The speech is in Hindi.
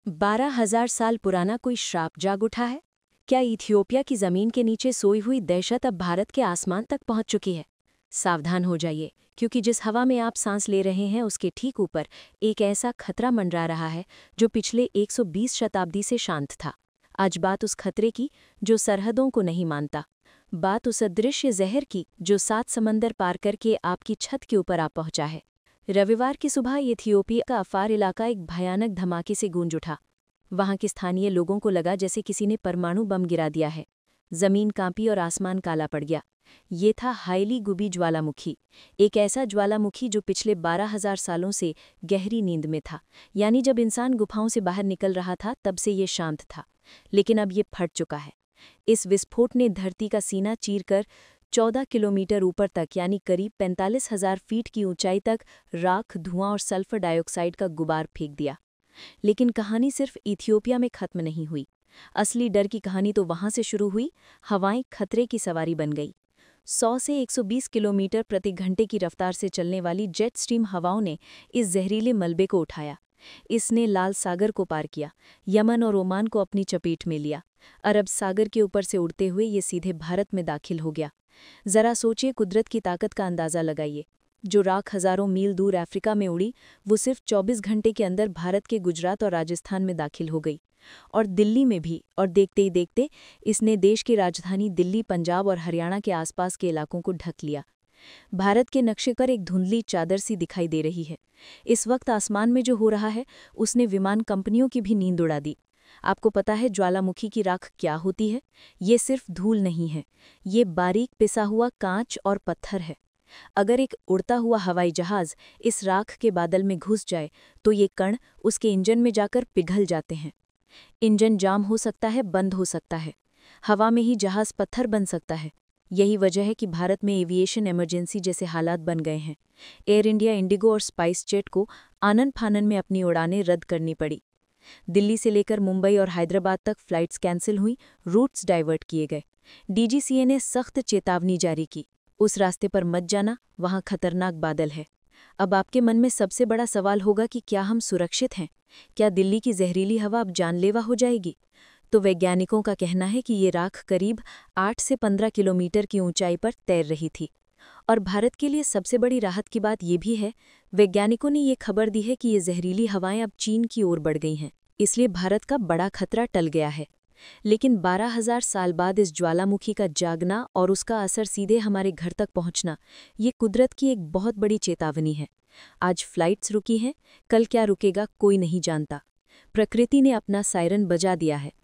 12,000 साल पुराना कोई श्राप जाग उठा है? क्या इथियोपिया की जमीन के नीचे सोई हुई दहशत अब भारत के आसमान तक पहुंच चुकी है? सावधान हो जाइए, क्योंकि जिस हवा में आप सांस ले रहे हैं उसके ठीक ऊपर एक ऐसा खतरा मंडरा रहा है जो पिछले 120 शताब्दी से शांत था। आज बात उस खतरे की जो सरहदों को नहीं मानता। बात उस अदृश्य जहर की जो 7 समंदर पार करके आपकी छत के ऊपर आ पहुंचा है। रविवार की सुबह इथियोपिया का अफार इलाका एक भयानक धमाके से गूंज उठा। वहां के स्थानीय लोगों को लगा जैसे किसी ने परमाणु बम गिरा दिया है। जमीन कांपी और आसमान काला पड़ गया। ये था हाइली गुबी ज्वालामुखी, एक ऐसा ज्वालामुखी जो पिछले 12,000 सालों से गहरी नींद में था। यानी जब इंसान गुफाओं से बाहर निकल रहा था तब से ये शांत था, लेकिन अब ये फट चुका है। इस विस्फोट ने धरती का सीना चीरकर 14 किलोमीटर ऊपर तक, यानी करीब 45,000 फीट की ऊंचाई तक राख, धुआं और सल्फर डाइऑक्साइड का गुबार फेंक दिया। लेकिन कहानी सिर्फ इथियोपिया में खत्म नहीं हुई। असली डर की कहानी तो वहां से शुरू हुई। हवाएं खतरे की सवारी बन गई। 100 से 120 किलोमीटर प्रति घंटे की रफ्तार से चलने वाली जेट स्ट्रीम हवाओं ने इस जहरीले मलबे को उठाया। इसने लाल सागर को पार किया, यमन और ओमान को अपनी चपेट में लिया। अरब सागर के ऊपर से उड़ते हुए ये सीधे भारत में दाखिल हो गया। जरा सोचिए, कुदरत की ताकत का अंदाज़ा लगाइए। जो राख हज़ारों मील दूर अफ्रीका में उड़ी, वो सिर्फ 24 घंटे के अंदर भारत के गुजरात और राजस्थान में दाखिल हो गई। और दिल्ली में भी, और देखते ही देखते इसने देश की राजधानी दिल्ली, पंजाब और हरियाणा के आसपास के इलाकों को ढक लिया। भारत के नक्शे पर एक धुंधली चादर सी दिखाई दे रही है। इस वक्त आसमान में जो हो रहा है उसने विमान कंपनियों की भी नींद उड़ा दी। आपको पता है ज्वालामुखी की राख क्या होती है? ये सिर्फ धूल नहीं है, ये बारीक पिसा हुआ कांच और पत्थर है। अगर एक उड़ता हुआ हवाई जहाज इस राख के बादल में घुस जाए तो ये कण उसके इंजन में जाकर पिघल जाते हैं। इंजन जाम हो सकता है, बंद हो सकता है। हवा में ही जहाज पत्थर बन सकता है। यही वजह है कि भारत में एविएशन इमरजेंसी जैसे हालात बन गए हैं। एयर इंडिया, इंडिगो और स्पाइस जेट को आनन फानन में अपनी उड़ानें रद्द करनी पड़ी। दिल्ली से लेकर मुंबई और हैदराबाद तक फ्लाइट्स कैंसिल हुई, रूट्स डाइवर्ट किए गए। डीजीसीए ने सख्त चेतावनी जारी की, उस रास्ते पर मत जाना, वहां खतरनाक बादल है। अब आपके मन में सबसे बड़ा सवाल होगा कि क्या हम सुरक्षित हैं? क्या दिल्ली की जहरीली हवा अब जानलेवा हो जाएगी? तो वैज्ञानिकों का कहना है कि ये राख करीब 8 से 15 किलोमीटर की ऊंचाई पर तैर रही थी। और भारत के लिए सबसे बड़ी राहत की बात यह भी है, वैज्ञानिकों ने ये खबर दी है कि ये जहरीली हवाएं अब चीन की ओर बढ़ गई हैं। इसलिए भारत का बड़ा खतरा टल गया है। लेकिन 12,000 साल बाद इस ज्वालामुखी का जागना और उसका असर सीधे हमारे घर तक पहुंचना, ये कुदरत की एक बहुत बड़ी चेतावनी है। आज फ्लाइट्स रुकी हैं, कल क्या रुकेगा कोई नहीं जानता। प्रकृति ने अपना सायरन बजा दिया है।